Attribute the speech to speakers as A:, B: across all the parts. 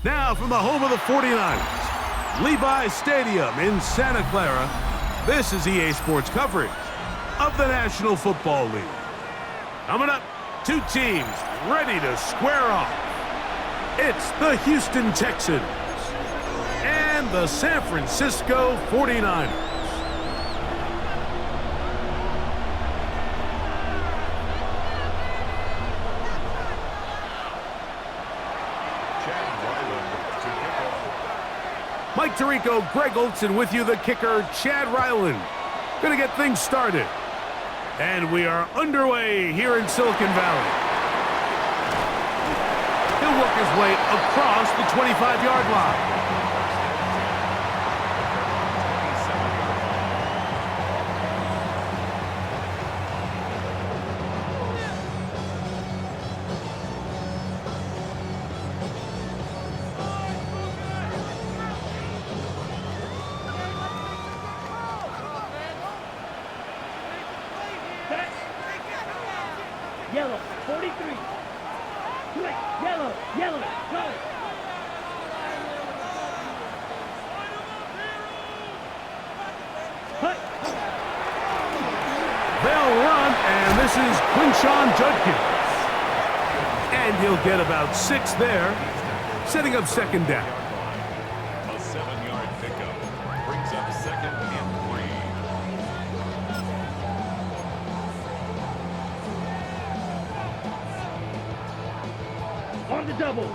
A: Now from the home of the 49ers, Levi's Stadium in Santa Clara, this is EA Sports coverage of the National Football League. Coming up, two teams ready to square off. It's the Houston Texans and the San Francisco 49ers. Mike Tirico, Greg Olson with you, the kicker, Chad Ryland. Gonna get things started. And we are underway here in Silicon Valley. He'll work his way across the 25-yard line.
B: Yellow, 43. Quick, yellow, go. Hut.
A: They'll run, and this is Quinshon Judkins. And he'll get about 6 there, setting up second down.
C: A 7-yard pickup brings up second and 3.
B: On the double.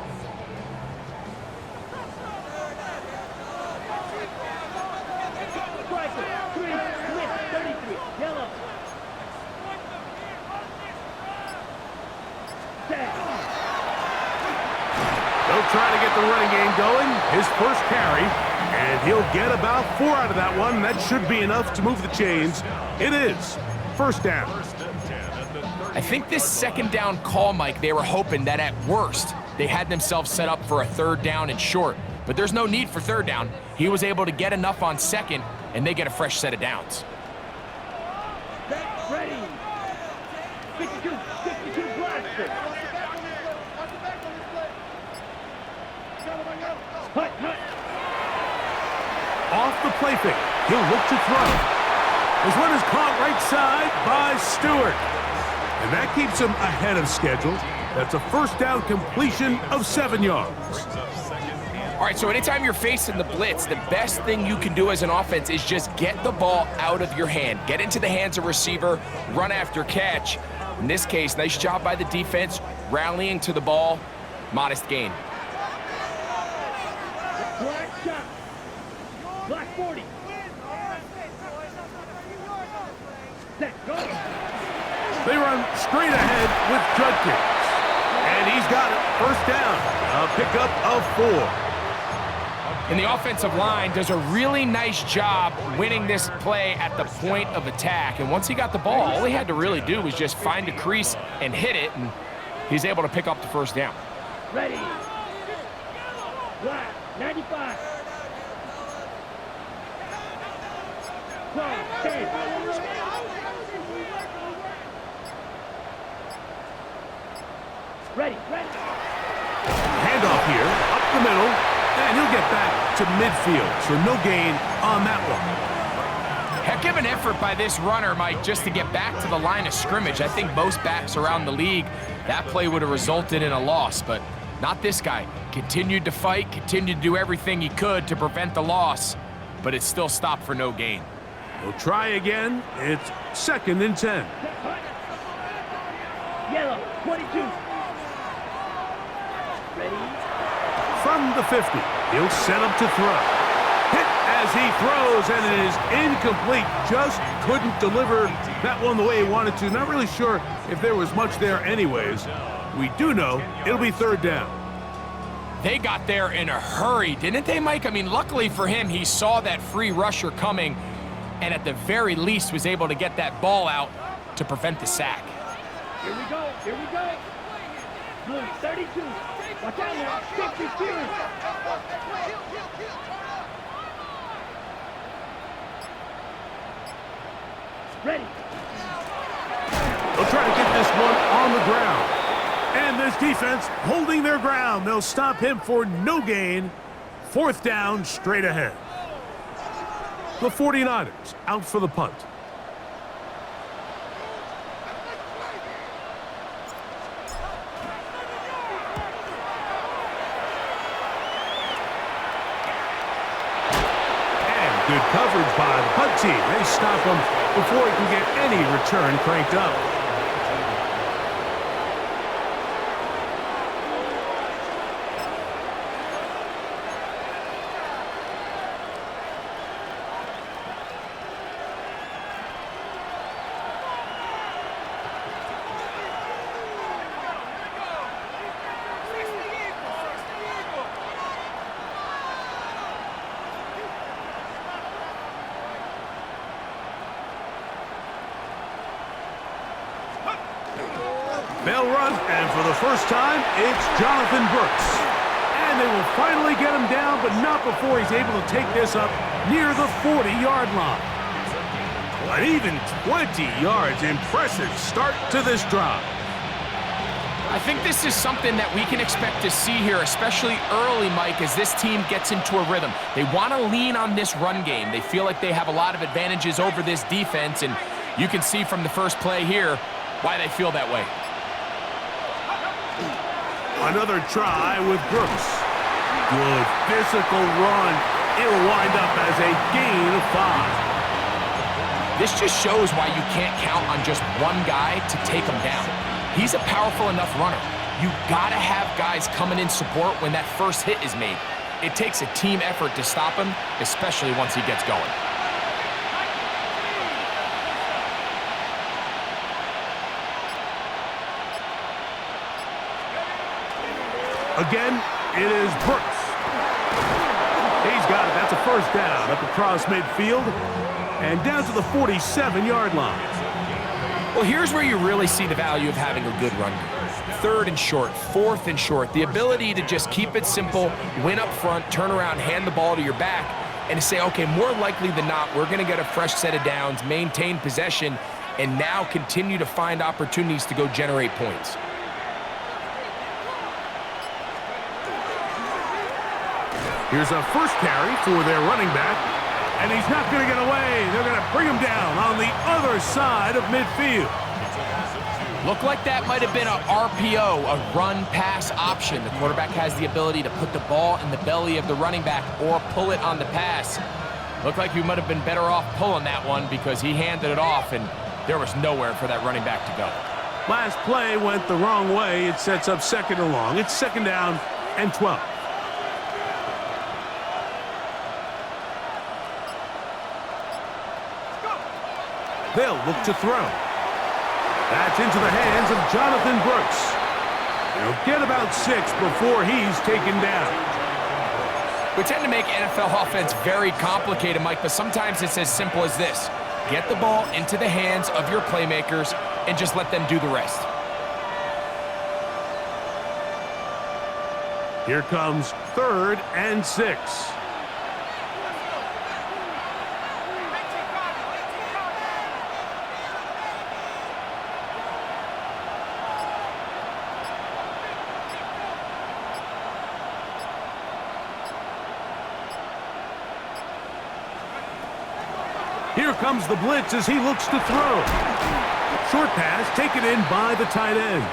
B: Striker, 3, Smith, 33, yellow. Tag.
A: They'll try to get the running game going. His first carry, and he'll get about 4 out of that one. That should be enough to move the chains. It is first down.
D: I think this second down call, Mike, they were hoping that at worst they had themselves set up for a third down and short. But there's no need for third down. He was able to get enough on second, and they get a fresh set of downs.
B: Ready. 52 blaster. Hut.
A: Off the play fake. He'll look to throw. This one is caught right side by Stewart. And that keeps him ahead of schedule. That's a first down completion of 7 yards.
D: All right, so anytime you're facing the blitz, the best thing you can do as an offense is just get the ball out of your hand. Get into the hands of receiver, run after catch. In this case, nice job by the defense, rallying to the ball, modest gain.
B: Black shot. Black 40. Set, go.
A: They run straight ahead with Judkins. And he's got it. First down. A pickup of 4.
D: And the offensive line does a really nice job winning this play at the point of attack. And once he got the ball, all he had to really do was just find a crease and hit it, and he's able to pick up the first down.
B: Ready. Black, 95. Close, 10. Ready.
A: Handoff here, up the middle, and he'll get back to midfield, so no gain on that one.
D: Heck of an effort by this runner, Mike, just to get back to the line of scrimmage. I think most backs around the league, that play would have resulted in a loss, but not this guy. Continued to fight, continued to do everything he could to prevent the loss, but it still stopped for no gain.
A: We'll try again. It's second and 10.
B: Yellow, 22. Ready.
A: From the 50, he'll set up to throw. Hit as he throws, and it is incomplete. Just couldn't deliver that one the way he wanted to. Not really sure if there was much there anyways. We do know it'll be third down.
D: They got there in a hurry, didn't they, Mike? I mean, luckily for him, he saw that free rusher coming and at the very least was able to get that ball out to prevent the sack.
B: Here we go. Blue, 32. Watch out now. 52. Ready.
A: They'll try to get this one on the ground. And this defense holding their ground. They'll stop him for no gain. 4th down, straight ahead. The 49ers out for the punt. And good coverage by the punt team. They stop him before he can get any return cranked up. They'll run, and for the first time, it's Jonathan Brooks. And they will finally get him down, but not before he's able to take this up near the 40-yard line. An even 20 yards. Impressive start to this drive.
D: I think this is something that we can expect to see here, especially early, Mike, as this team gets into a rhythm. They want to lean on this run game. They feel like they have a lot of advantages over this defense, and you can see from the first play here why they feel that way.
A: Another try with Brooks. Good physical run. It'll wind up as a gain of 5.
D: This just shows why you can't count on just one guy to take him down. He's a powerful enough runner. You gotta have guys coming in support when that first hit is made. It takes a team effort to stop him, especially once he gets going.
A: Again, it is Brooks. He's got it. That's a first down up across midfield and down to the 47-yard line.
D: Well, here's where you really see the value of having a good run game. 3rd and short, 4th and short. The ability to just keep it simple, win up front, turn around, hand the ball to your back, and to say, okay, more likely than not, we're going to get a fresh set of downs, maintain possession, and now continue to find opportunities to go generate points.
A: Here's a first carry for their running back, and he's not going to get away. They're going to bring him down on the other side of midfield.
D: Looked like that might have been a RPO, a run-pass option. The quarterback has the ability to put the ball in the belly of the running back or pull it on the pass. Looked like he might have been better off pulling that one because he handed it off, and there was nowhere for that running back to go.
A: Last play went the wrong way. It sets up 2nd and long. It's 2nd down and 12. They'll look to throw. That's into the hands of Jonathan Brooks. He'll get about 6 before he's taken down.
D: We tend to make NFL offense very complicated, Mike, but sometimes it's as simple as this. Get the ball into the hands of your playmakers and just let them do the rest.
A: Here comes 3rd and 6. Here comes the blitz as he looks to throw. Short pass taken in by the tight end.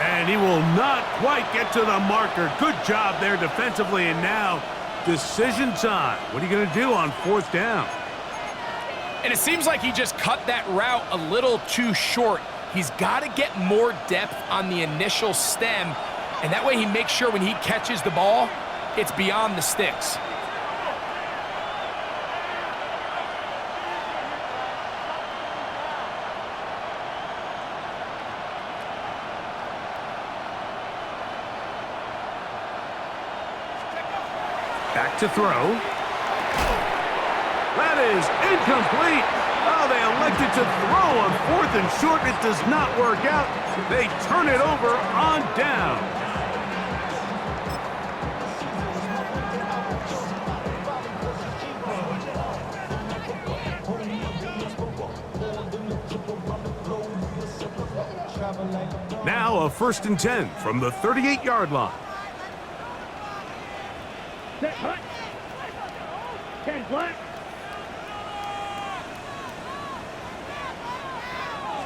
A: And he will not quite get to the marker. Good job there defensively, and now decision time. What are you going to do on 4th down?
D: And it seems like he just cut that route a little too short. He's got to get more depth on the initial stem, and that way he makes sure when he catches the ball, it's beyond the sticks.
A: Back to throw. That is incomplete. Oh, they elected to throw on 4th and short. It does not work out. They turn it over on down. Now a 1st and 10 from the 38-yard line.
B: Set, hut. 10 black.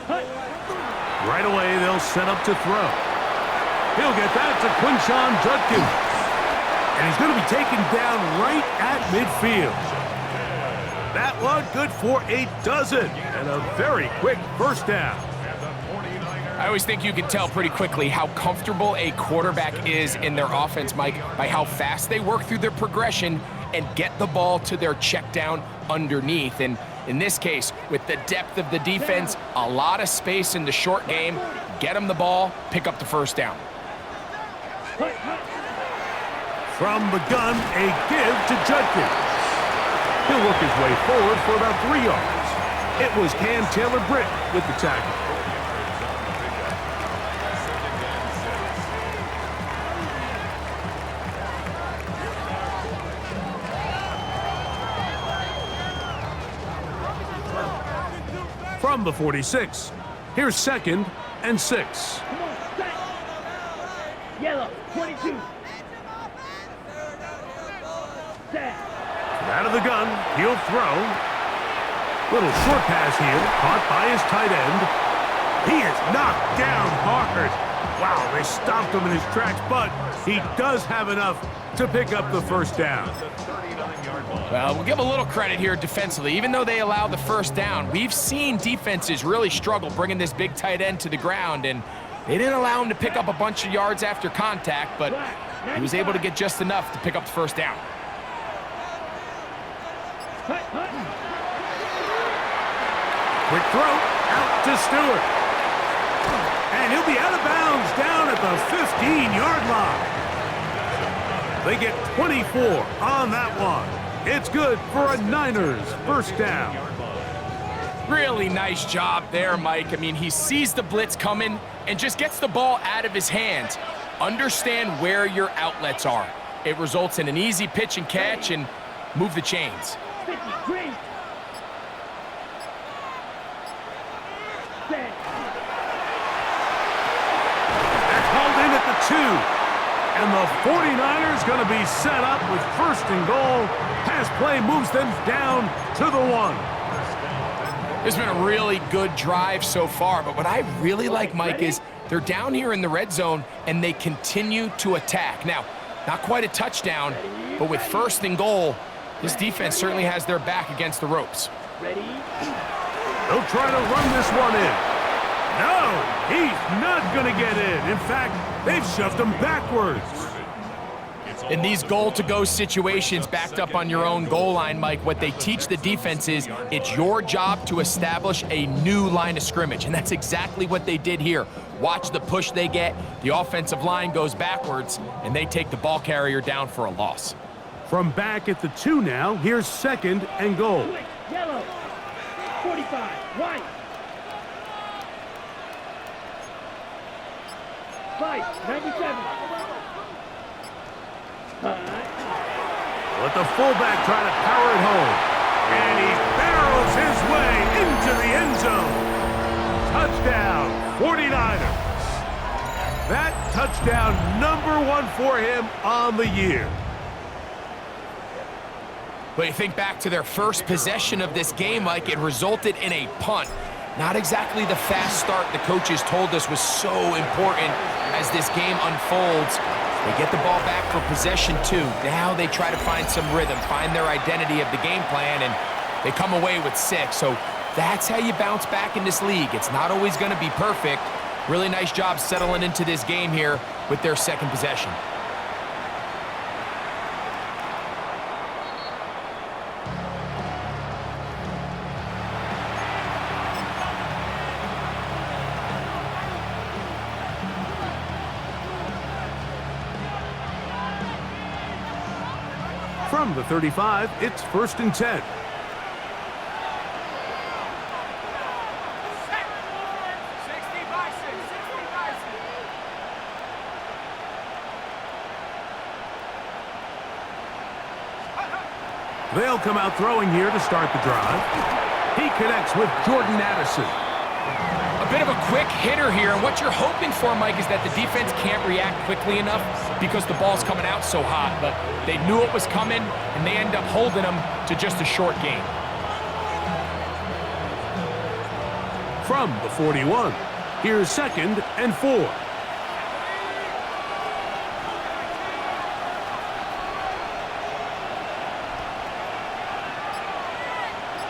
B: Hut.
A: Right away, they'll set up to throw. He'll get that to Quinshon Judkins. And he's going to be taken down right at midfield. That one good for a dozen and a very quick first down.
D: I always think you can tell pretty quickly how comfortable a quarterback is in their offense, Mike, by how fast they work through their progression and get the ball to their check down underneath. And in this case, with the depth of the defense, a lot of space in the short game, get them the ball, pick up the first down.
A: From the gun, a give to Judkins. He'll work his way forward for about 3 yards. It was Cam Taylor-Britt with the tackle. From the 46, here's 2nd and 6.
B: Come on, set. Yellow, 22. Set.
A: Out of the gun, he'll throw. Little short pass here, caught by his tight end. He is knocked down hard. Wow, they stopped him in his tracks, but he does have enough to pick up the first down.
D: Well, we'll give a little credit here defensively. Even though they allow the first down, we've seen defenses really struggle bringing this big tight end to the ground, and they didn't allow him to pick up a bunch of yards after contact, but he was able to get just enough to pick up the first down.
A: Quick throw out to Stewart. And he'll be out of bounds down at the 15-yard line. They get 24 on that one. It's good for a Niners first down.
D: Really nice job there, Mike. I mean, he sees the blitz coming and just gets the ball out of his hands. Understand where your outlets are. It results in an easy pitch and catch and move the chains.
B: 53. Set.
A: That's hauled in at the 2. And the 49ers going to be set up with 1st and goal. Pass play moves them down to the 1.
D: It's been a really good drive so far, but what I really like, Mike, is they're down here in the red zone and they continue to attack. Now, not quite a touchdown, but with 1st and goal, this defense certainly has their back against the ropes.
B: Ready?
A: They'll try to run this one in. No, he's not going to get in. In fact, they've shoved him backwards.
D: In these goal-to-go situations backed up on your own goal line, Mike, what they teach the defense is it's your job to establish a new line of scrimmage, and that's exactly what they did here. Watch the push they get. The offensive line goes backwards, and they take the ball carrier down for a loss.
A: From back at the 2 now, here's 2nd and goal.
B: Quick, yellow. 45, white. 97.
A: Let the fullback try to power it home. And he barrels his way into the end zone. Touchdown, 49ers. That touchdown #1 for him on the year.
D: But you think back to their first possession of this game, Mike, it resulted in a punt. Not exactly the fast start the coaches told us was so important as this game unfolds. They get the ball back for possession 2. Now they try to find some rhythm, find their identity of the game plan, and they come away with 6. So that's how you bounce back in this league. It's not always going to be perfect. Really nice job settling into this game here with their 2nd possession.
A: From the 35, it's 1st and 10. They'll come out throwing here to start the drive. He connects with Jordan Addison.
D: A A bit of a quick hitter here, and what you're hoping for, Mike, is that the defense can't react quickly enough because the ball's coming out so hot, but they knew it was coming, and they end up holding them to just a short gain.
A: From the 41, here's 2nd and 4.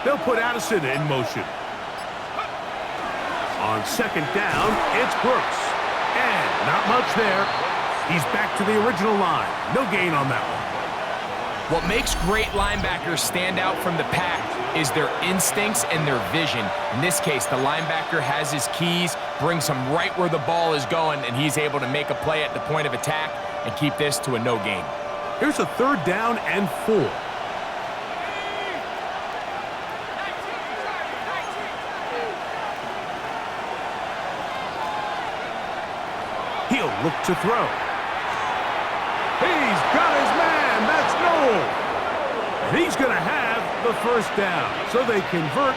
A: They'll put Addison in motion. On 2nd down, it's Brooks. And not much there. He's back to the original line. No gain on that one.
D: What makes great linebackers stand out from the pack is their instincts and their vision. In this case, the linebacker has his keys, brings him right where the ball is going, and he's able to make a play at the point of attack and keep this to a no gain.
A: Here's a 3rd down and 4. He'll look to throw. He's got his man. That's Noel. And he's going to have the 1st down. So they convert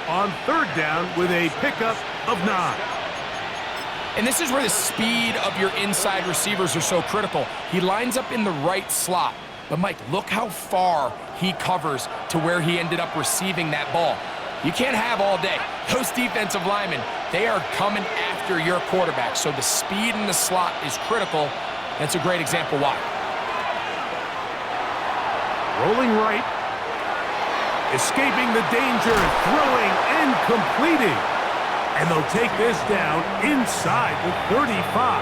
A: on 3rd down with a pickup of 9.
D: And this is where the speed of your inside receivers are so critical. He lines up in the right slot. But, Mike, look how far he covers to where he ended up receiving that ball. You can't have all day. Those defensive linemen, they are coming after your quarterback. So the speed in the slot is critical. That's a great example why.
A: Rolling right. Escaping the danger, throwing and completing. And they'll take this down inside the 35.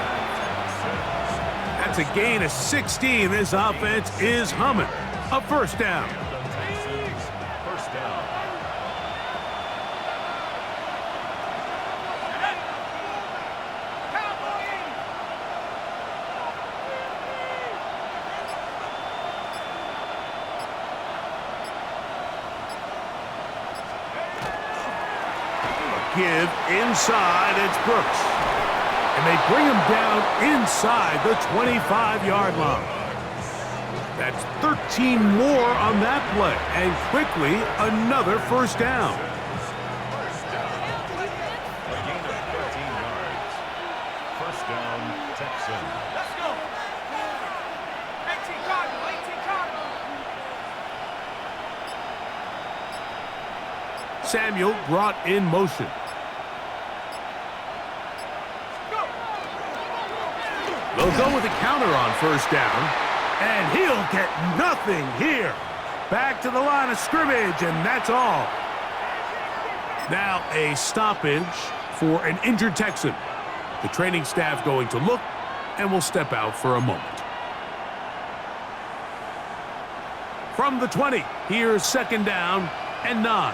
A: That's a gain of 16. This offense is humming. A 1st down.
C: First down.
A: Give inside, it's Brooks. And they bring him down inside the 25-yard line. That's 13 more on that play, and quickly another 1st down.
C: A gain of 13 yards. First down, Texans.
B: Let's go. 18 Cardinal, 18 Cardinal.
A: Samuel brought in motion. They'll go with a counter on 1st down, and he'll get nothing here. Back to the line of scrimmage, and that's all. Now a stoppage for an injured Texan. The training staff going to look, and will step out for a moment. From the 20, here's 2nd down and 9.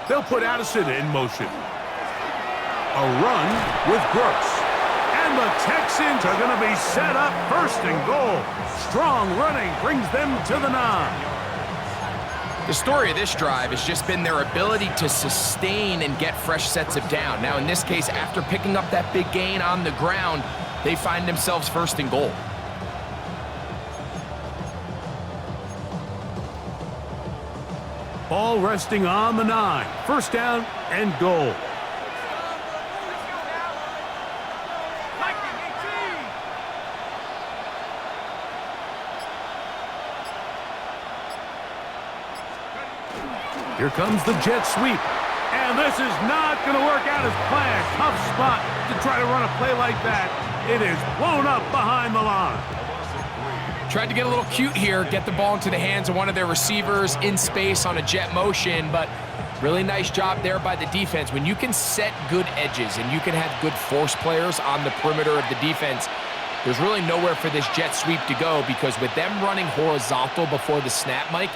A: They'll put Addison in motion. A run with Brooks. And the Texans are going to be set up 1st and goal. Strong running brings them to the 9.
D: The story of this drive has just been their ability to sustain and get fresh sets of down. Now, in this case, after picking up that big gain on the ground, they find themselves 1st and goal.
A: Ball resting on the 9. 1st down and goal. Here comes the jet sweep. And this is not going to work out as planned. Tough spot to try to run a play like that. It is blown up behind the line.
D: Tried to get a little cute here, get the ball into the hands of one of their receivers in space on a jet motion, but really nice job there by the defense. When you can set good edges and you can have good force players on the perimeter of the defense, there's really nowhere for this jet sweep to go, because with them running horizontal before the snap, Mike,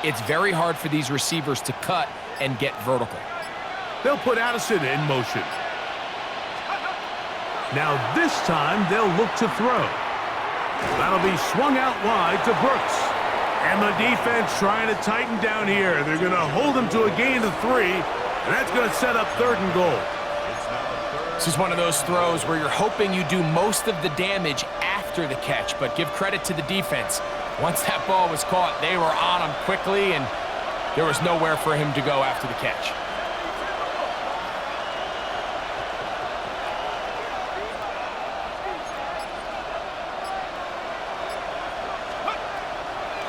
D: it's very hard for these receivers to cut and get vertical.
A: They'll put Addison in motion. Now this time they'll look to throw. That'll be swung out wide to Brooks. And the defense trying to tighten down here. They're going to hold him to a gain of 3. And that's going to set up 3rd and goal.
D: This is one of those throws where you're hoping you do most of the damage after the catch, but give credit to the defense. Once that ball was caught, they were on him quickly, and there was nowhere for him to go after the catch.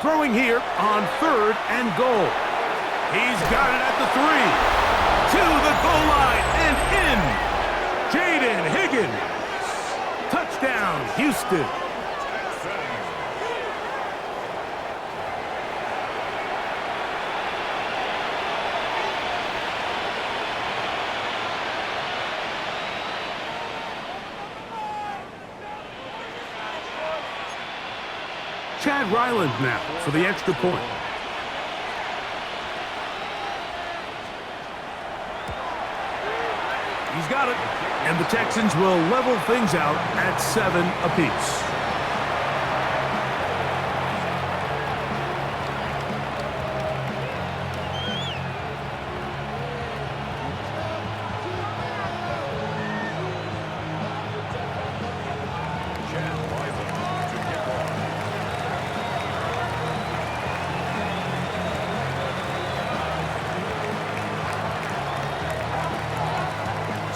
A: Throwing here on 3rd and goal. He's got it at the 3. To the goal line and in. Jaden Higgins. Touchdown, Houston. Chad Ryland now for the extra point. He's got it. And the Texans will level things out at 7 apiece.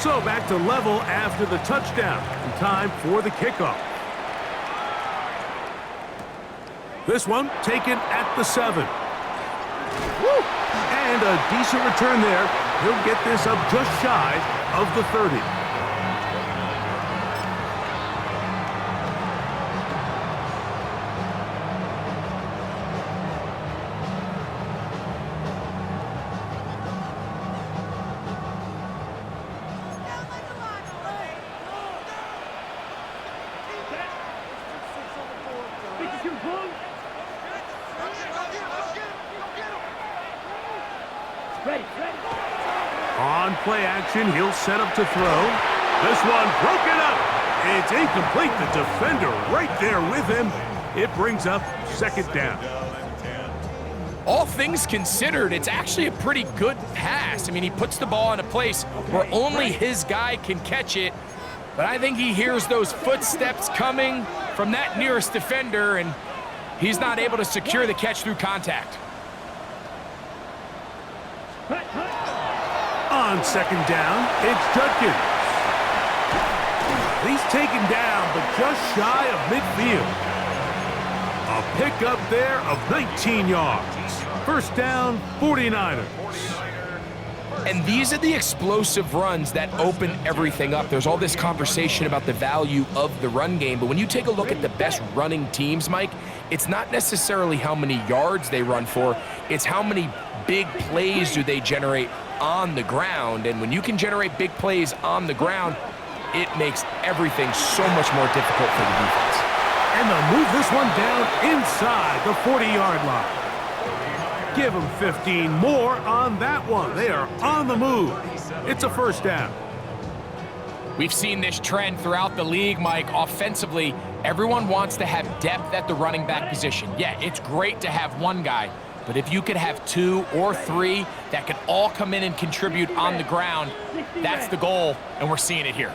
A: So back to level after the touchdown. And time for the kickoff. This one taken at the 7. Woo! And a decent return there. He'll get this up just shy of the 30. On play action, he'll set up to throw. This one broken up. It's incomplete. The defender right there with him. It brings up 2nd down.
D: All things considered, it's actually a pretty good pass. I mean, he puts the ball in a place where only his guy can catch it. But I think he hears those footsteps coming from that nearest defender, and he's not able to secure the catch through contact.
A: On 2nd down, it's Judkins. He's taken down, but just shy of midfield. A pickup there of 19 yards. 1st down, 49ers.
D: And these are the explosive runs that open everything up. There's all this conversation about the value of the run game, but when you take a look at the best running teams, Mike, it's not necessarily how many yards they run for, it's how many big plays do they generate on the ground. And when you can generate big plays on the ground, it makes everything so much more difficult for the defense.
A: And they'll move this one down inside the 40-yard line. Give them 15 more on that one. They are on the move. It's a 1st down.
D: We've seen this trend throughout the league, Mike. Offensively, everyone wants to have depth at the running back position. Yeah, it's great to have one guy, but if you could have 2 or 3 that could all come in and contribute on the ground, that's the goal, and we're seeing it here.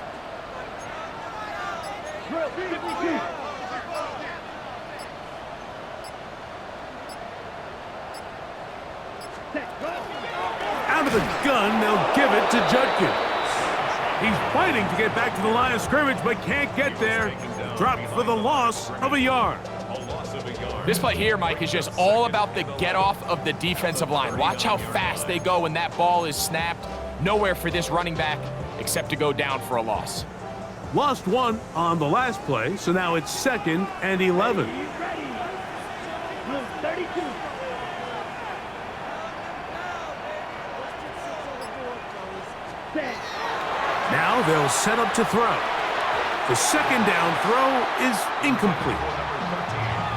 A: Out of the gun, they'll give it to Judkins. He's fighting to get back to the line of scrimmage, but can't get there. Dropped for the loss of a yard.
D: This play here, Mike, is just all about the get-off of the defensive line. Watch how fast they go when that ball is snapped. Nowhere for this running back except to go down for a loss.
A: Lost 1 on the last play, so now it's 2nd and 11.
B: 32.
A: Now they'll set up to throw. The 2nd down throw is incomplete.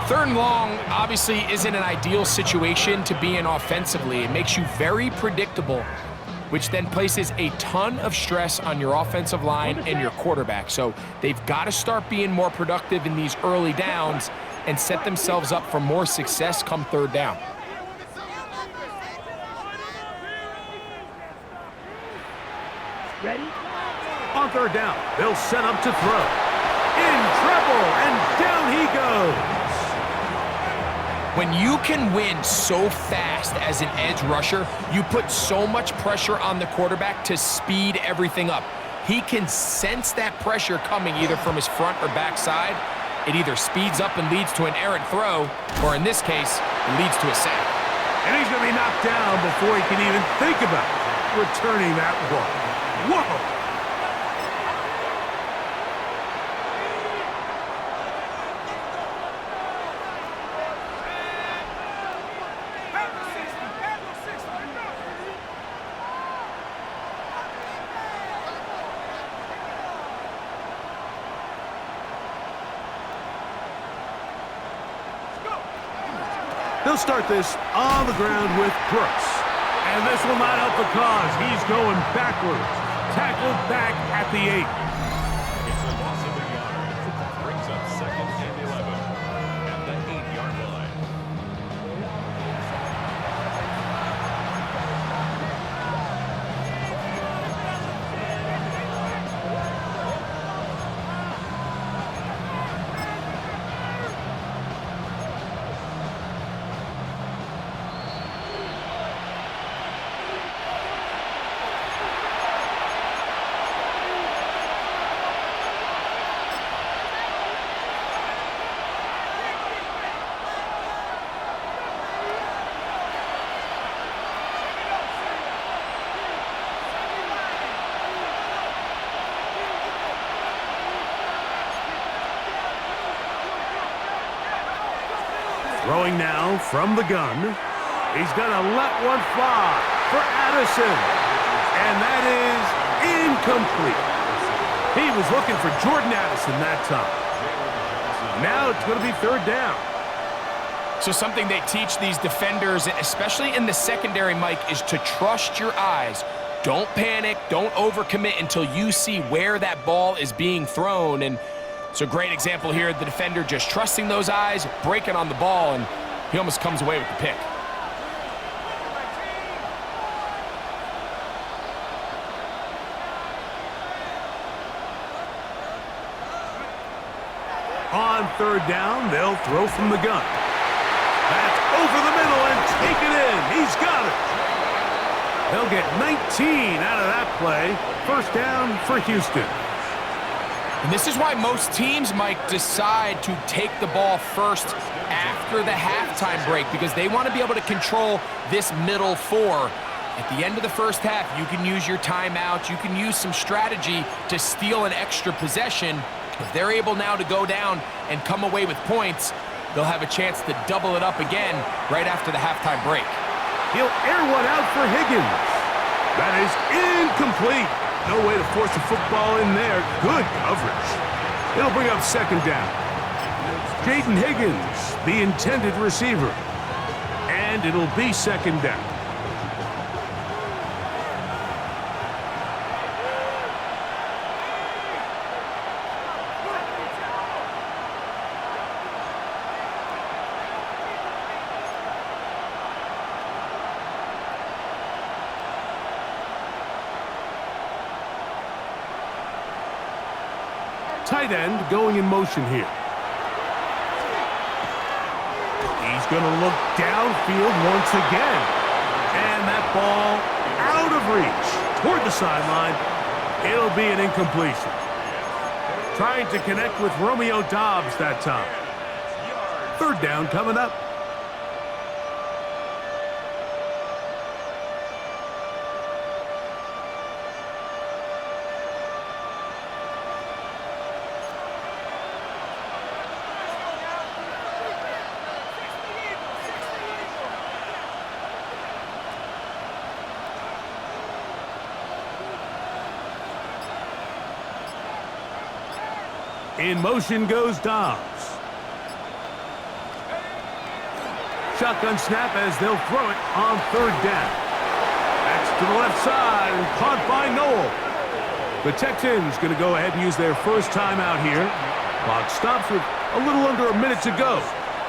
D: 3rd and long obviously isn't an ideal situation to be in offensively. It makes you very predictable, which then places a ton of stress on your offensive line and your quarterback. So they've got to start being more productive in these early downs and set themselves up for more success come 3rd down.
B: Ready?
A: On third down, they'll set up to throw. In trouble, and down he goes.
D: When you can win so fast as an edge rusher, you put so much pressure on the quarterback to speed everything up. He can sense that pressure coming either from his front or back side. It either speeds up and leads to an errant throw, or in this case, it leads to a sack.
A: And he's going to be knocked down before he can even think about returning that one. Whoa! They'll start this on the ground with Brooks. And this will not help the cause. He's going backwards. Tackled back at the 8.
C: It's a loss of a yard. Brings up 2nd and 11 at the 8-yard line.
A: Throwing now from the gun. He's going to let one fly for Addison. And that is incomplete. He was looking for Jordan Addison that time. Now it's going to be third down.
D: So something they teach these defenders, especially in the secondary, Mike, is to trust your eyes. Don't panic. Don't overcommit until you see where that ball is being thrown. And it's a great example here. The defender just trusting those eyes, breaking on the ball, and he almost comes away with the pick.
A: On third down, they'll throw from the gun. That's over the middle and take it in. He's got it. They'll get 19 out of that play. First down for Houston.
D: And this is why most teams, Mike, decide to take the ball first after the halftime break, because they want to be able to control this middle 4. At the end of the first half, you can use your timeout. You can use some strategy to steal an extra possession. If they're able now to go down and come away with points, they'll have a chance to double it up again right after the halftime break.
A: He'll air one out for Higgins. That is incomplete. No way to force the football in there. Good coverage. It'll bring up second down. Jaden Higgins, the intended receiver. And it'll be second down. Tight end going in motion here. He's going to look downfield once again. And that ball out of reach toward the sideline. It'll be an incompletion. Trying to connect with Romeo Doubs that time. Third down coming up. In motion goes Doubs. Shotgun snap as they'll throw it on third down. That's to the left side and caught by Noel. The Texans going to go ahead and use their first timeout here. Clock stops with a little under a minute to go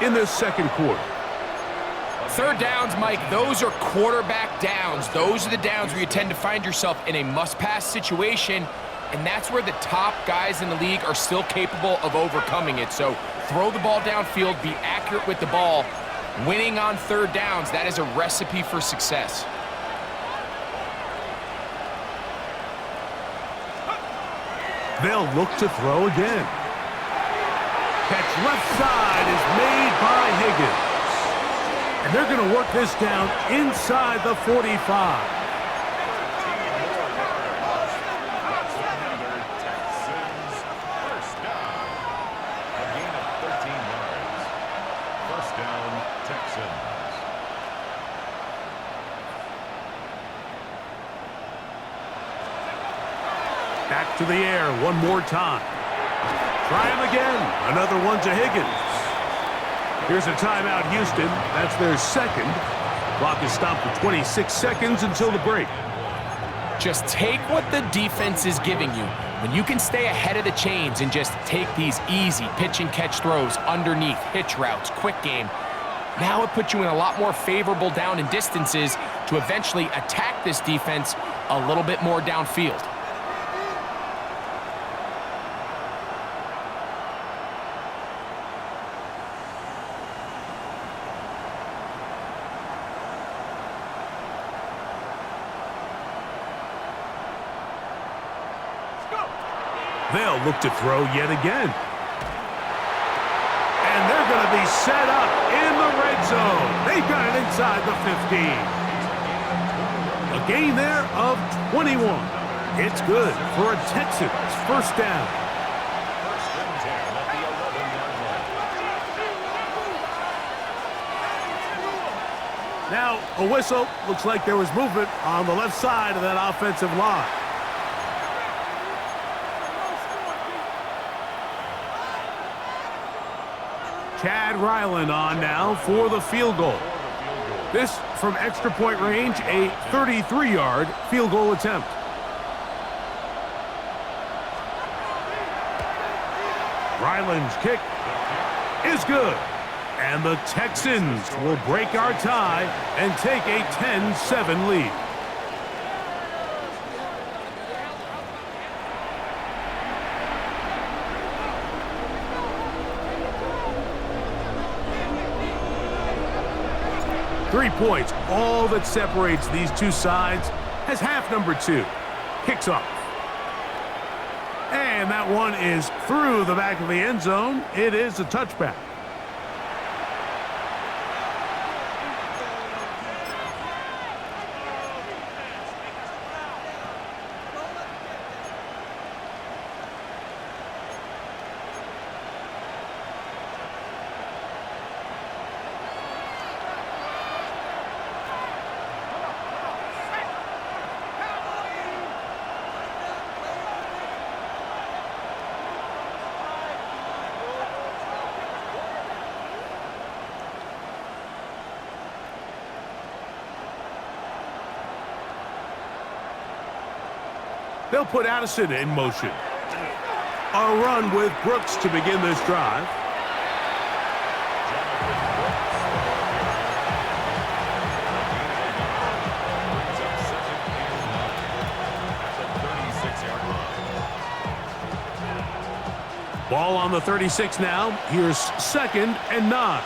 A: in this second quarter.
D: Third downs, Mike, those are quarterback downs. Those are the downs where you tend to find yourself in a must-pass situation, and that's where the top guys in the league are still capable of overcoming it. So throw the ball downfield, be accurate with the ball. Winning on third downs, that is a recipe for success.
A: They'll look to throw again. Catch left side is made by Higgins. And they're going to work this down inside the 45.
C: Texans first down. A gain of 13 yards. First down, Texans.
A: Back to the air one more time. Try him again. Another one to Higgins. Here's a timeout, Houston. That's their second. Clock is stopped for 26 seconds until the break.
D: Just take what the defense is giving you. When you can stay ahead of the chains and just take these easy pitch and catch throws underneath, hitch routes, quick game, now it puts you in a lot more favorable down and distances to eventually attack this defense a little bit more downfield.
A: They'll look to throw yet again. And they're going to be set up in the red zone. They've got it inside the 15. A gain there of 21. It's good for a Texans first down.
C: First and 10 at the 11-yard line.
A: Now, a whistle. Looks like there was movement on the left side of that offensive line. Chad Ryland on now for the field goal. This from extra point range, a 33-yard field goal attempt. Ryland's kick is good. And the Texans will break our tie and take a 10-7 lead. Three points, all that separates these two sides, as half number two kicks off. And that one is through the back of the end zone. It is a touchback. They'll put Addison in motion. A run with Brooks to begin this drive.
C: Brings up second and 9 at the 36-yard line.
A: Ball on the 36 now. Here's second and 9.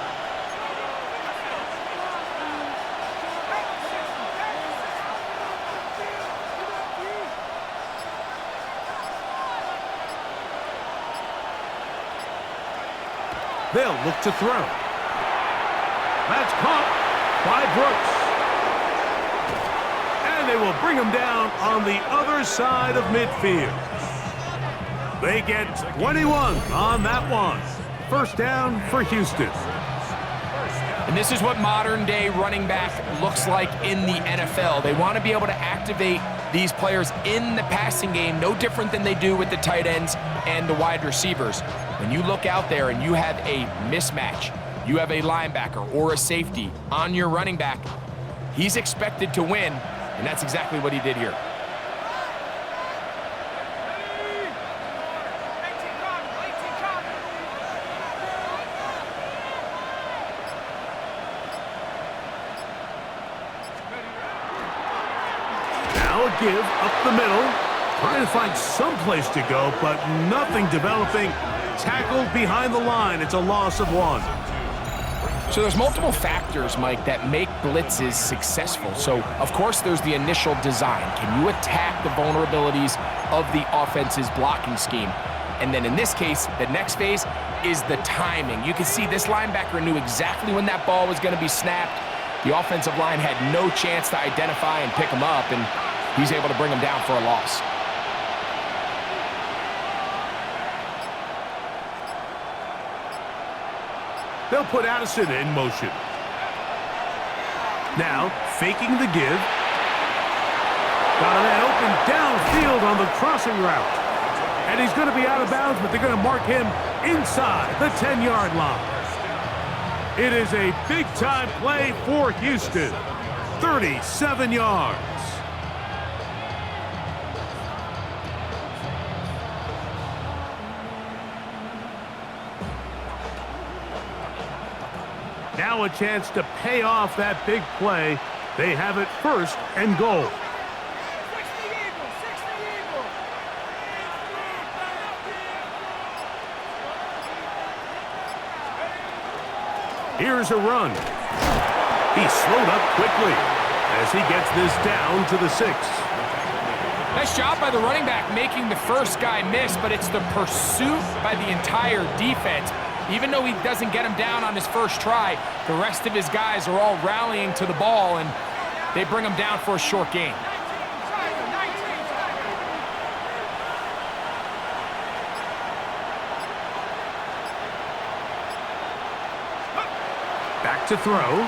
A: They'll look to throw. That's caught by Brooks. And they will bring him down on the other side of midfield. They get 21 on that one. First down for Houston.
D: And this is what modern-day running back looks like in the NFL. They want to be able to activate these players in the passing game, no different than they do with the tight ends and the wide receivers. When you look out there and you have a mismatch, you have a linebacker or a safety on your running back, he's expected to win, and that's exactly what he did here.
A: give up the middle. Trying to find some place to go, but nothing developing. Tackled behind the line. It's a loss of 1.
D: So there's multiple factors, Mike, that make blitzes successful. So, of course, there's the initial design. Can you attack the vulnerabilities of the offense's blocking scheme? And then in this case, the next phase is the timing. You can see this linebacker knew exactly when that ball was going to be snapped. The offensive line had no chance to identify and pick him up, and he's able to bring him down for a loss.
A: They'll put Addison in motion. Now, faking the give. Got a man open downfield on the crossing route. And he's going to be out of bounds, but they're going to mark him inside the 10-yard line. It is a big-time play for Houston. 37 yards. Now a chance to pay off that big play. They have it 1st and goal. Here's a run. He slowed up quickly as he gets this down to the 6.
D: Nice job by the running back making the first guy miss, but it's the pursuit by the entire defense. Even though he doesn't get him down on his first try, the rest of his guys are all rallying to the ball, and they bring him down for a short gain.
A: Back to throw.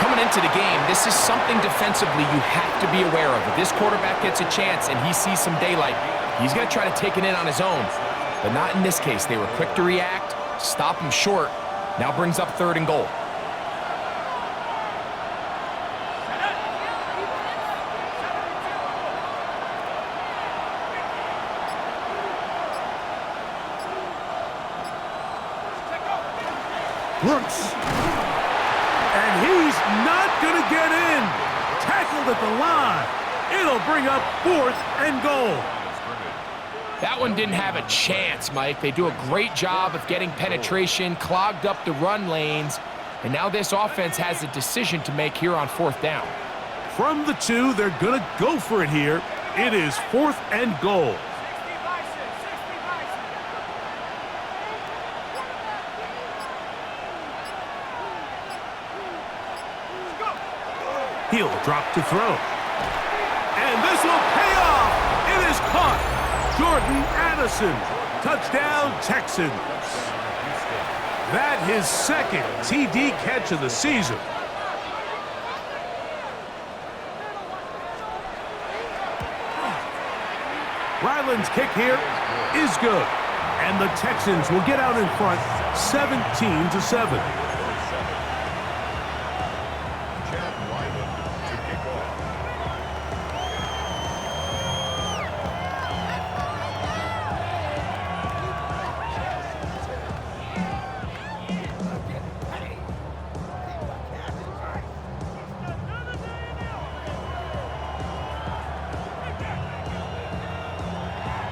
D: Coming into the game, this is something defensively you have to be aware of. If this quarterback gets a chance and he sees some daylight, he's going to try to take it in on his own. But not in this case. They were quick to react, stop him short. Now brings up 3rd and goal.
A: Brooks. And he's not going to get in. Tackled at the line. It'll bring up 4th and goal.
D: That one didn't have a chance, Mike. They do a great job of getting penetration, clogged up the run lanes, and now this offense has a decision to make here on 4th down.
A: From the 2, they're going to go for it here. It is 4th and goal. He'll drop to throw. And this will pay off. It is caught. Jordan Addison. Touchdown, Texans. That his 2nd TD catch of the season. Ryland's kick here is good. And the Texans will get out in front 17-7.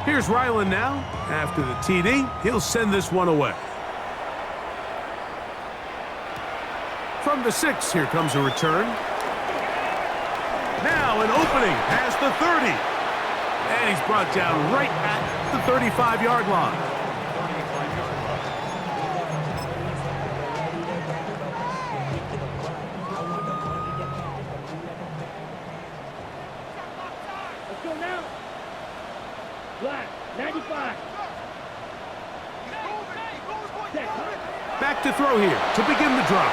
A: Here's Ryland now. After the TD, he'll send this one away. From the 6, here comes a return. Now an opening past the 30. And he's brought down right at the 35-yard line.
B: Let's go now. Black, 95.
A: Back to throw here to begin the drop.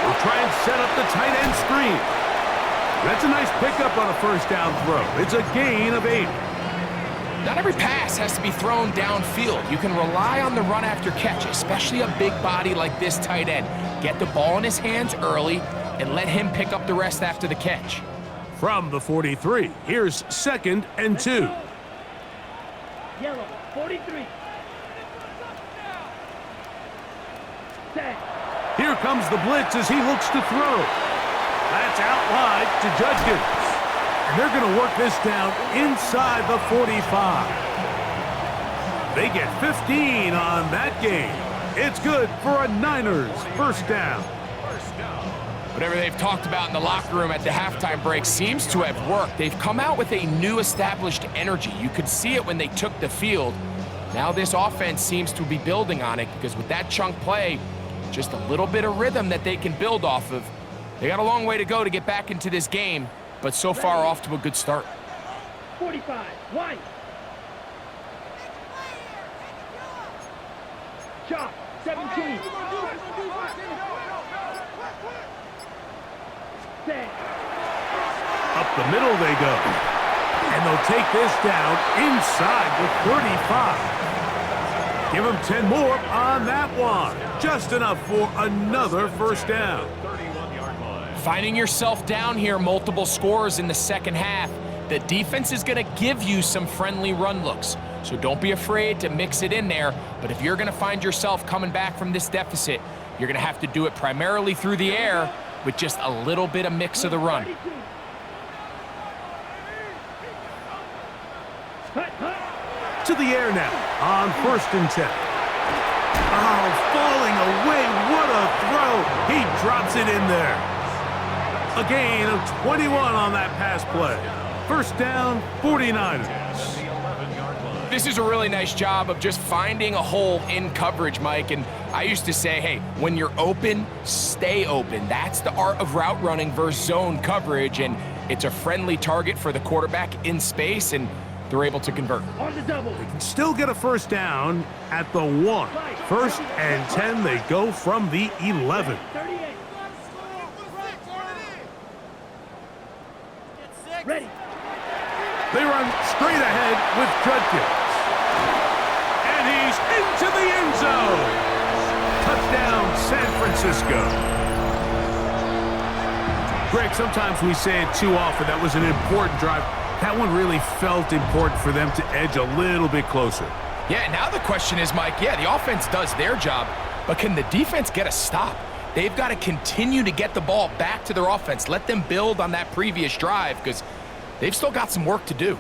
A: We'll try and set up the tight end screen. That's a nice pickup on a 1st down throw. It's a gain of 8.
D: Not every pass has to be thrown downfield. You can rely on the run after catch, especially a big body like this tight end. Get the ball in his hands early and let him pick up the rest after the catch.
A: From the 43, here's 2nd and 2.
B: Yellow, 43. Tag.
A: Here comes the blitz as he looks to throw. That's out wide to Judkins. And they're going to work this down inside the 45. They get 15 on that game. It's good for a Niners first down.
D: Whatever they've talked about in the locker room at the halftime break seems to have worked. They've come out with a new established energy. You could see it when they took the field. Now this offense seems to be building on it because with that chunk play, just a little bit of rhythm that they can build off of. They got a long way to go to get back into this game, but so far off to a good start.
B: 45, one. Chop, 17.
A: Up the middle they go. And they'll take this down inside the 35. Give them 10 more on that one. Just enough for another first down.
D: Finding yourself down here multiple scores in the second half, the defense is going to give you some friendly run looks. So don't be afraid to mix it in there. But if you're going to find yourself coming back from this deficit, you're going to have to do it primarily through the air with just a little bit of mix of the run.
A: To the air now on 1st and 10. Oh, falling away. What a throw. He drops it in there. A gain of 21 on that pass play. First down, 49ers.
D: This is a really nice job of just finding a hole in coverage, Mike. And I used to say, hey, when you're open, stay open. That's the art of route running versus zone coverage. And it's a friendly target for the quarterback in space, and they're able to convert.
B: On the double.
A: They can still get a first down at the 1. 1st and 10, they go from the 11.
B: 38. Ready.
A: They run straight ahead with Judkins. And he's into the end zone. Touchdown, San Francisco. Greg, sometimes we say it too often. That was an important drive. That one really felt important for them to edge a little bit closer.
D: Yeah, now the question is, Mike, yeah, the offense does their job, but can the defense get a stop? They've got to continue to get the ball back to their offense. Let them build on that previous drive because they've still got some work to do.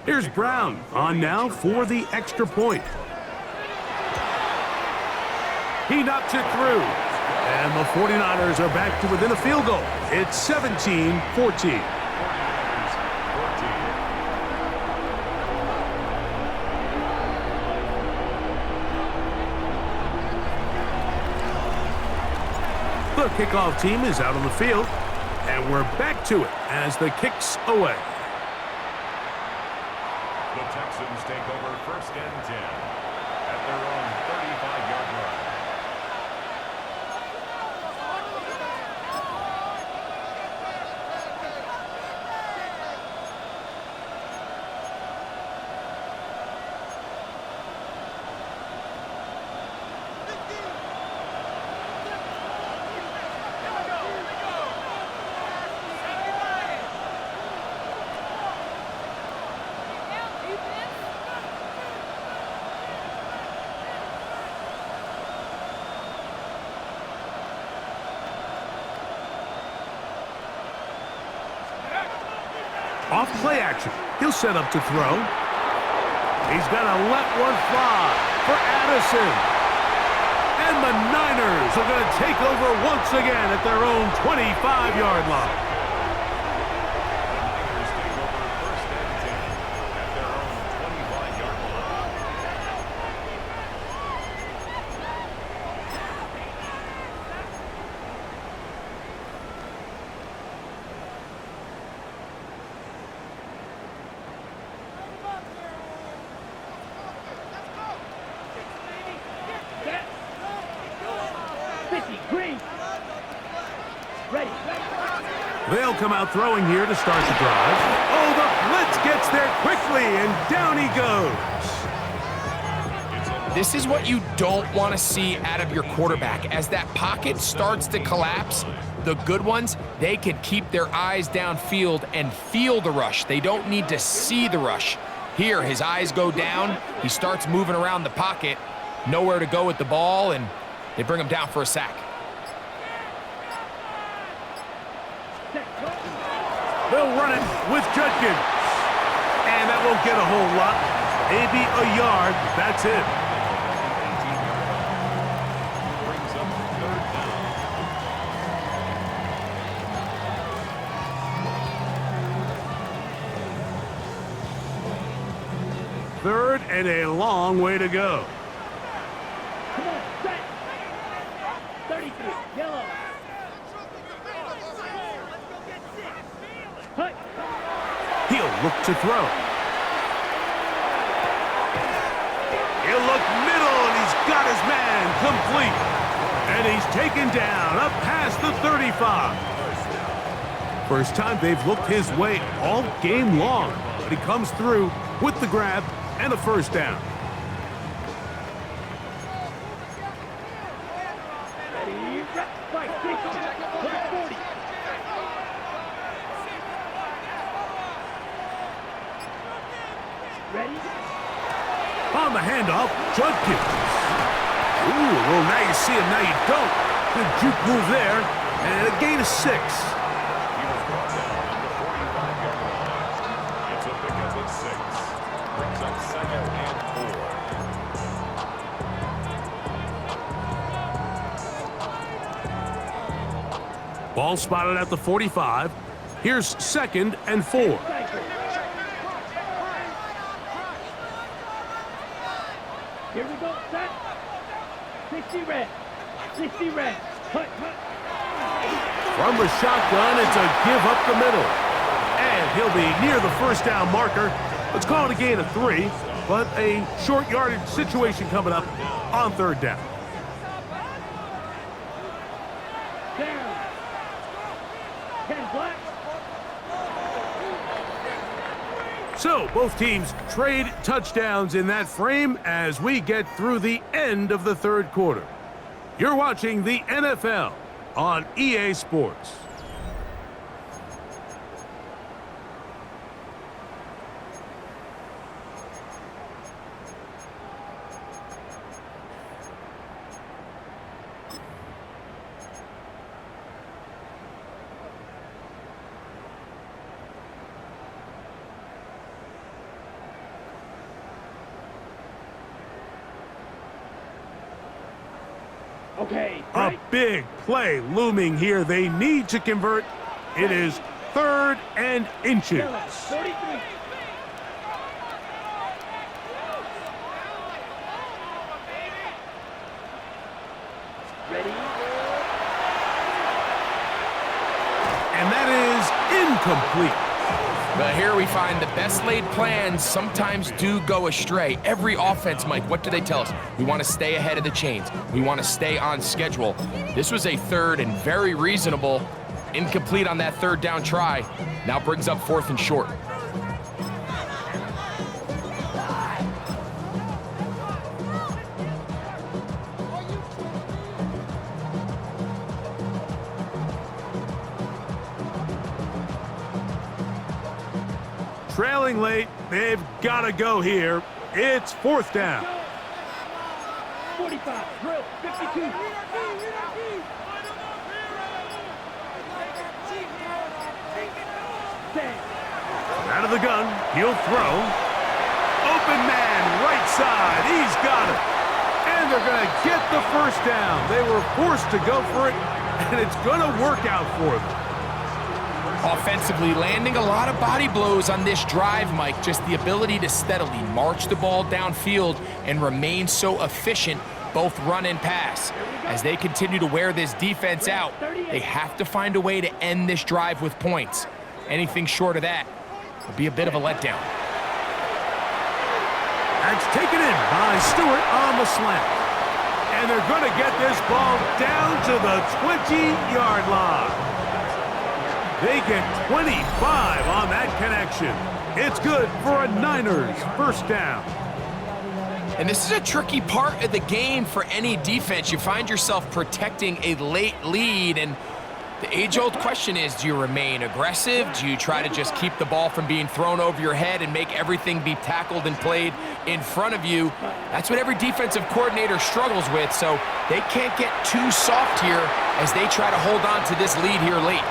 A: Here's Brown on now for the extra point. He knocks it through. And the 49ers are back to within a field goal. It's 17-14. The kickoff team is out on the field, and we're back to it as the kick's away.
C: The Texans take over 1st and 10 at their own 35-yard line.
A: Off play action. He'll set up to throw. He's going to let one fly for Addison. And the Niners are going to take over once again at their own 25-yard line.
C: Niners take over 1st and 10 at their own 25-yard line.
A: They'll come out throwing here to start the drive. Oh, the blitz gets there quickly, and down he goes.
C: It's a
D: This is what you don't want to see out of your quarterback. As that pocket starts to collapse, the good ones, they can keep their eyes downfield and feel the rush. They don't need to see the rush. Here, his eyes go down. He starts moving around the pocket, nowhere to go with the ball, and they bring him down for a sack.
A: They'll run it with Judkins. And that won't get a whole lot. Maybe a yard. That's it.
C: Brings up third down.
A: Third and a long way to go.
B: Come on, set. 33, yellow. Hut.
A: He'll look to throw. He'll look middle, and he's got his man complete. And he's taken down up past the 35. First time they've looked his way all game long, but he comes through with the grab and a first down.
B: Ready, fight, 40. Ready?
A: On the handoff, Judkins. Ooh, well, now you see him, now you don't. Good juke move there, and a gain of 6.
C: He was brought down at the 45-yard line. It's a pickup of 6. Brings up 2nd and 4.
A: Ball spotted at the 45. Here's 2nd and 4.
B: Here we go, set. 60 red. 60 red. Hut, hut.
A: From the shotgun, it's a give up the middle. And he'll be near the first down marker. Let's call it a gain of 3, but a short yardage situation coming up on 3rd down.
B: Down. 10 black.
A: So both teams trade touchdowns in that frame as we get through the end of the 3rd quarter. You're watching the NFL on EA Sports.
B: Okay,
A: A
B: right.
A: big play looming here. They need to convert. It is 3rd and inches.
B: Yellow, 43. Ready?
A: And that is incomplete.
D: But here we find the best laid plans sometimes do go astray. Every offense, Mike, what do they tell us? We want to stay ahead of the chains. We want to stay on schedule. This was a 3rd and very reasonable. Incomplete on that 3rd down try. Now brings up 4th and short.
A: Trailing late, they've got to go here. It's 4th down.
B: 45, drill, 52.
A: Out of the gun, he'll throw. Open man, right side, he's got it. And they're going to get the first down. They were forced to go for it, and it's going to work out for them.
D: Offensively, landing a lot of body blows on this drive, Mike. Just the ability to steadily march the ball downfield and remain so efficient, both run and pass. As they continue to wear this defense out, they have to find a way to end this drive with points. Anything short of that will be a bit of a letdown.
A: That's taken in by Stewart on the slant. And they're going to get this ball down to the 20-yard line. They get 25 on that connection. It's good for a Niners first down.
D: And this is a tricky part of the game for any defense. You find yourself protecting a late lead, and the age-old question is, do you remain aggressive? Do you try to just keep the ball from being thrown over your head and make everything be tackled and played in front of you? That's what every defensive coordinator struggles with, so they can't get too soft here as they try to hold on to this lead here late.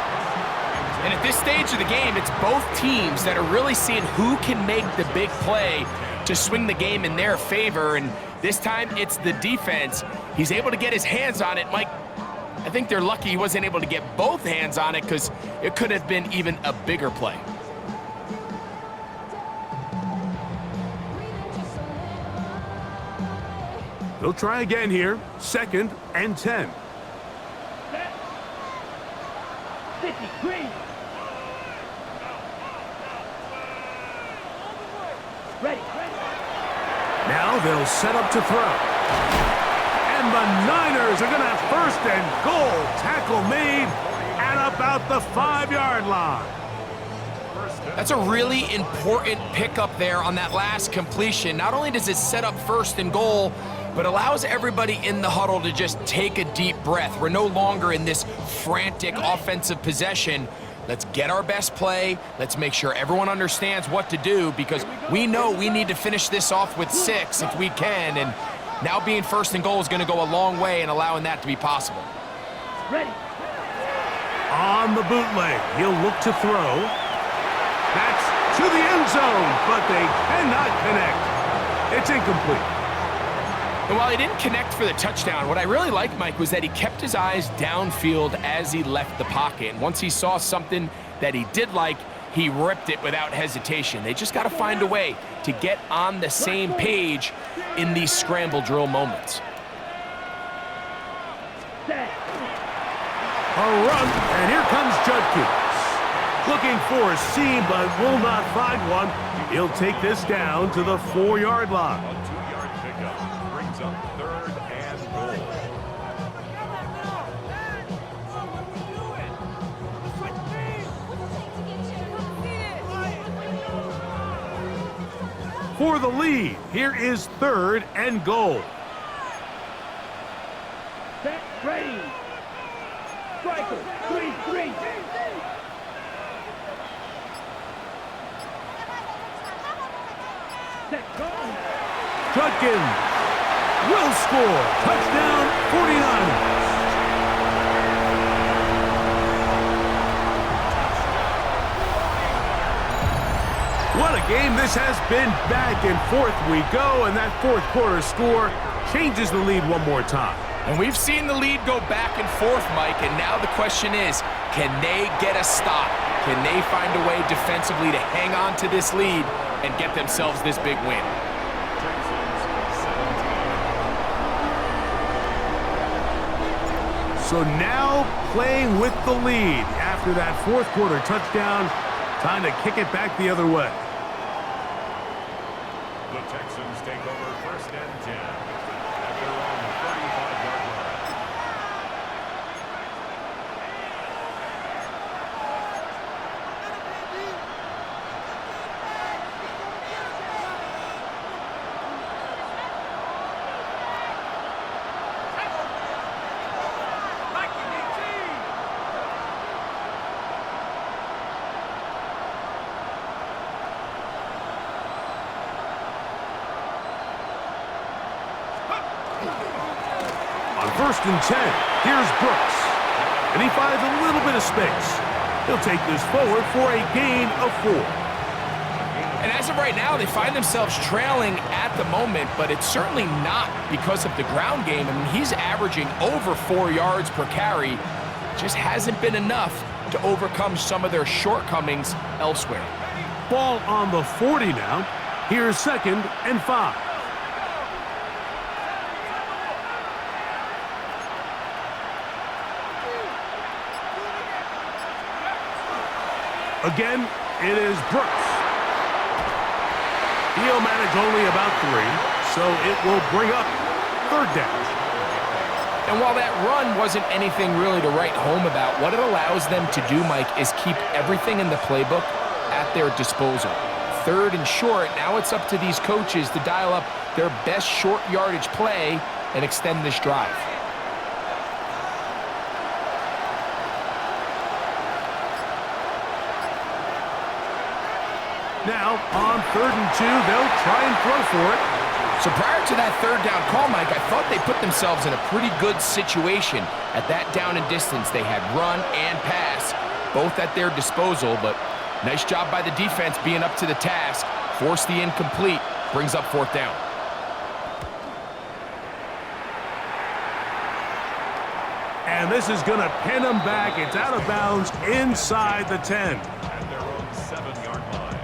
D: And at this stage of the game, it's both teams that are really seeing who can make the big play to swing the game in their favor, and this time it's the defense. He's able to get his hands on it. Mike, I think they're lucky he wasn't able to get both hands on it because it could have been even a bigger play.
A: They'll try again here. 2nd and 10.
B: Set. 50, green. Ready.
A: Now they'll set up to throw. And the Niners are going to have 1st and goal. Tackle made at about the 5-yard line.
D: That's a really important pickup there on that last completion. Not only does it set up 1st and goal, but allows everybody in the huddle to just take a deep breath. We're no longer in this frantic offensive possession. Let's get our best play. Let's make sure everyone understands what to do, because we know we need to finish this off with 6 if we can, and now being 1st and goal is going to go a long way in allowing that to be possible.
B: Ready.
A: On the bootleg, he'll look to throw. That's to the end zone, but they cannot connect. It's incomplete.
D: And while he didn't connect for the touchdown, what I really liked, Mike, was that he kept his eyes downfield as he left the pocket. And once he saw something that he did like, he ripped it without hesitation. They just got to find a way to get on the same page in these scramble drill moments.
B: Set.
A: A run, and here comes Judkins. Looking for a seam, but will not find one. He'll take this down to the 4-yard line.
C: A 2-yard pickup brings up 3rd and goal.
A: For the lead, here is 3rd and goal.
B: Set. Ready. Striker. 3-3. Set. Go.
A: Judkins will score. Touchdown, 49ers. What a game this has been. Back and forth we go, and that 4th quarter score changes the lead one more time.
D: And we've seen the lead go back and forth, Mike, and now the question is, can they get a stop? Can they find a way defensively to hang on to this lead and get themselves this big win?
A: So now playing with the lead after that 4th quarter touchdown, time to kick it back the other way.
C: The Texans take over 1st and 10 at their own 35-yard line.
A: On 1st and 10, here's Brooks. And he finds a little bit of space. He'll take this forward for a gain of 4.
D: And as of right now, they find themselves trailing at the moment, but it's certainly not because of the ground game. I mean, he's averaging over 4 yards per carry. Just hasn't been enough to overcome some of their shortcomings elsewhere.
A: Ball on the 40 now. Here's 2nd and 5. Again, it is Brooks. He'll manage only about 3, so it will bring up 3rd down.
D: And while that run wasn't anything really to write home about, what it allows them to do, Mike, is keep everything in the playbook at their disposal. 3rd and short. Now it's up to these coaches to dial up their best short yardage play and extend this drive.
A: Now, on 3rd and 2, they'll try and throw for it.
D: So prior to that 3rd down call, Mike, I thought they put themselves in a pretty good situation. At that down and distance, they had run and pass, both at their disposal, but nice job by the defense being up to the task. Forced the incomplete, brings up 4th down.
A: And this is going to pin them back. It's out of bounds inside the 10.
C: At their own 7-yard line.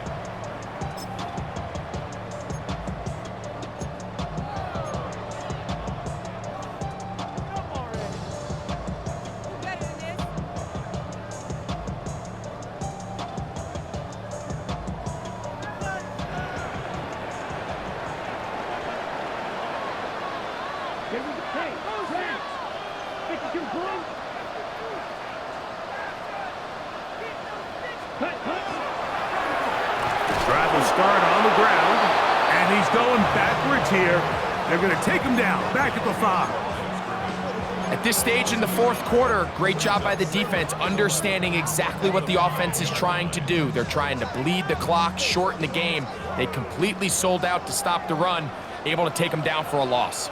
A: Drive will start on the ground, and he's going backwards here. They're going to take him down, back at the 5.
D: At this stage in the 4th quarter, great job by the defense, understanding exactly what the offense is trying to do. They're trying to bleed the clock, shorten the game. They completely sold out to stop the run, able to take them down for a loss.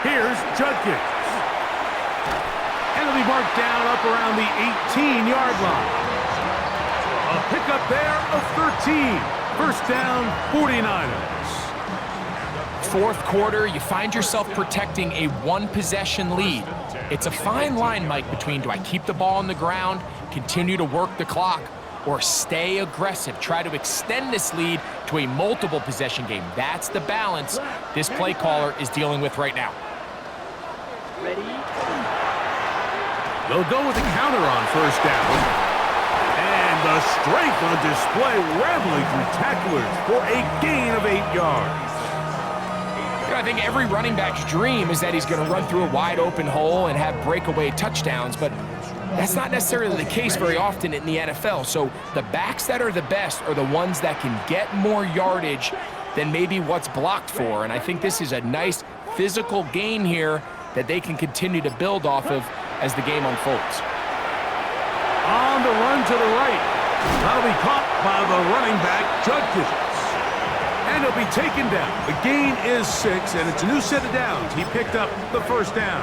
A: Here's Judkins. And it'll be marked down up around the 18-yard line. A pickup there of 13. 1st down, 49ers.
D: 4th quarter, you find yourself protecting a 1-possession lead. It's a fine line, Mike, between do I keep the ball on the ground, continue to work the clock, or stay aggressive, try to extend this lead to a multiple possession game. That's the balance this play caller is dealing with right now.
B: Ready?
A: They'll go with the counter on 1st down. And the strength on display, rambling through tacklers for a gain of 8 yards.
D: You know, I think every running back's dream is that he's going to run through a wide open hole and have breakaway touchdowns, but that's not necessarily the case very often in the NFL. So the backs that are the best are the ones that can get more yardage than maybe what's blocked for. And I think this is a nice physical gain here that they can continue to build off of as the game unfolds.
A: On the run to the right. That'll be caught by the running back, Judkins. And he'll be taken down. The gain is 6, and it's a new set of downs. He picked up the 1st down.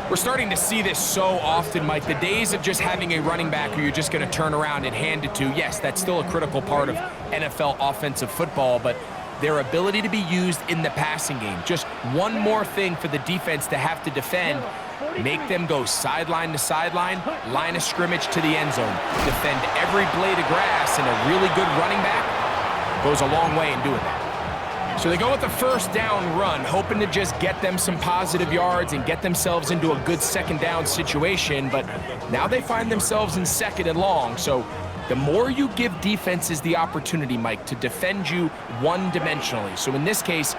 D: We're starting to see this so often, Mike. The days of just having a running back who you're just going to turn around and hand it to, yes, that's still a critical part of NFL offensive football, but their ability to be used in the passing game, just one more thing for the defense to have to defend, make them go sideline to sideline, line of scrimmage to the end zone, defend every blade of grass, and a really good running back goes a long way in doing that. So they go with the 1st down run, hoping to just get them some positive yards and get themselves into a good 2nd down situation, but now they find themselves in 2nd and long. So the more you give defenses the opportunity, Mike, to defend you one-dimensionally. So in this case,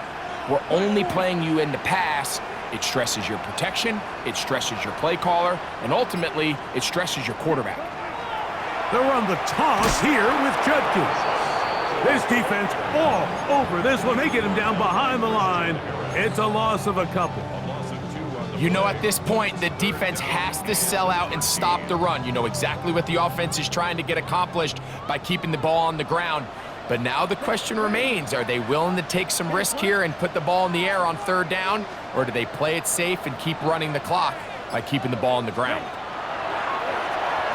D: we're only playing you in the pass. It stresses your protection, it stresses your play caller, and ultimately, it stresses your quarterback.
A: They'll run the toss here with Judkins. This defense all over this one. They get him down behind the line. It's a loss of a couple.
D: You know, at this point, the defense has to sell out and stop the run. You know exactly what the offense is trying to get accomplished by keeping the ball on the ground. But now the question remains, are they willing to take some risk here and put the ball in the air on 3rd down? Or do they play it safe and keep running the clock by keeping the ball on the ground?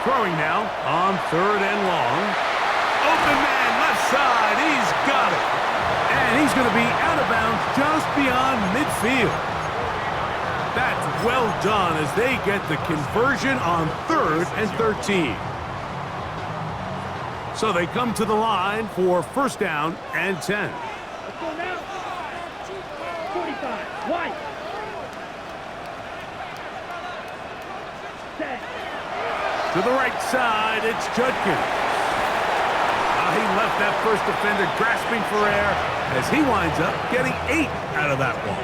A: Throwing now on 3rd and long. Open man, left side, he's got it. And he's going to be out of bounds just beyond midfield. That's well done as they get the conversion on 3rd and 13. So they come to the line for 1st down and 10.
B: Let's go now. 45, wide. Set.
A: To the right side, it's Judkins. he left that first defender grasping for air as he winds up getting 8 out of that one.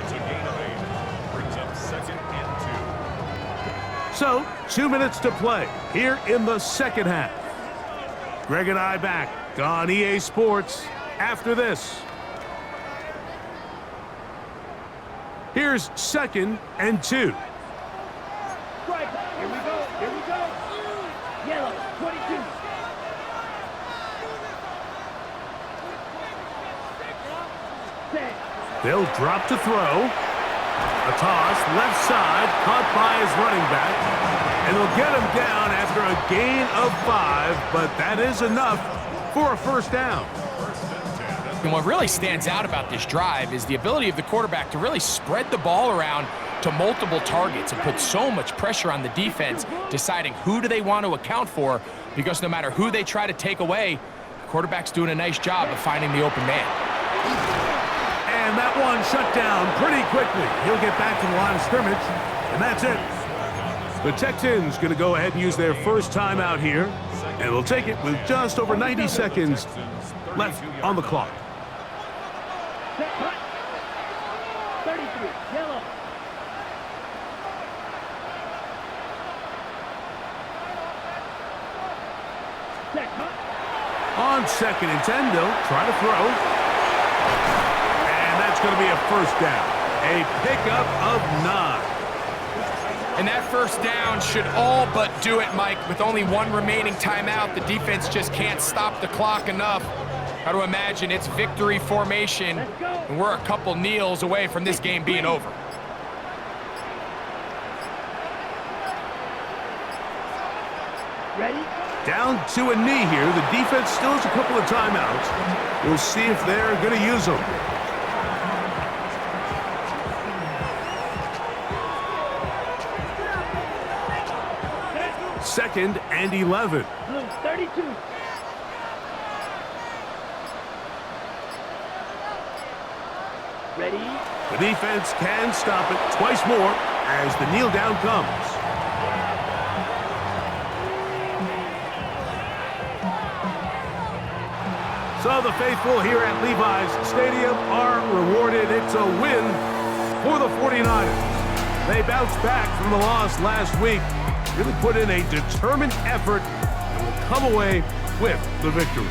C: It's a gain of 8. Brings up 2nd and 2.
A: So, 2 minutes to play here in the second half. Greg and I back on EA Sports after this. Here's 2nd and 2.
B: Strike. Here we go. Here we go. Yellow, 22. Set.
A: They'll drop to throw. A toss, left side, caught by his running back. And they'll get him down after a gain of 5, but that is enough for a first down.
D: And what really stands out about this drive is the ability of the quarterback to really spread the ball around to multiple targets and put so much pressure on the defense, deciding who do they want to account for, because no matter who they try to take away, the quarterback's doing a nice job of finding the open man.
A: And that one shut down pretty quickly. He'll get back to the line of scrimmage, and that's it. The Texans going to go ahead and use their first timeout here, and they'll take it with just over 90 seconds left on the clock.
B: Set. Hut. 33. Yellow. Set. Hut.
A: On 2nd and 10, they'll try to throw. And that's going to be a first down. A pickup of 9.
D: And that first down should all but do it, Mike. With only one remaining timeout, the defense just can't stop the clock enough. Got to imagine it's victory formation, and we're a couple kneels away from this game being over.
B: Ready?
A: Down to a knee here. The defense still has a couple of timeouts. We'll see if they're going to use them. Second and 11.
B: Blue, 32. Ready?
A: The defense can stop it twice more as the kneel down comes. So the faithful here at Levi's Stadium are rewarded. It's a win for the 49ers. They bounced back from the loss last week, really put in a determined effort, and will come away with the victory.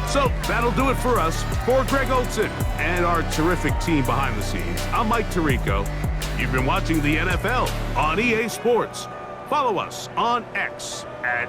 A: So that'll do it for us. For Greg Olson and our terrific team behind the scenes, I'm Mike Tirico. You've been watching the NFL on EA Sports. Follow us on X at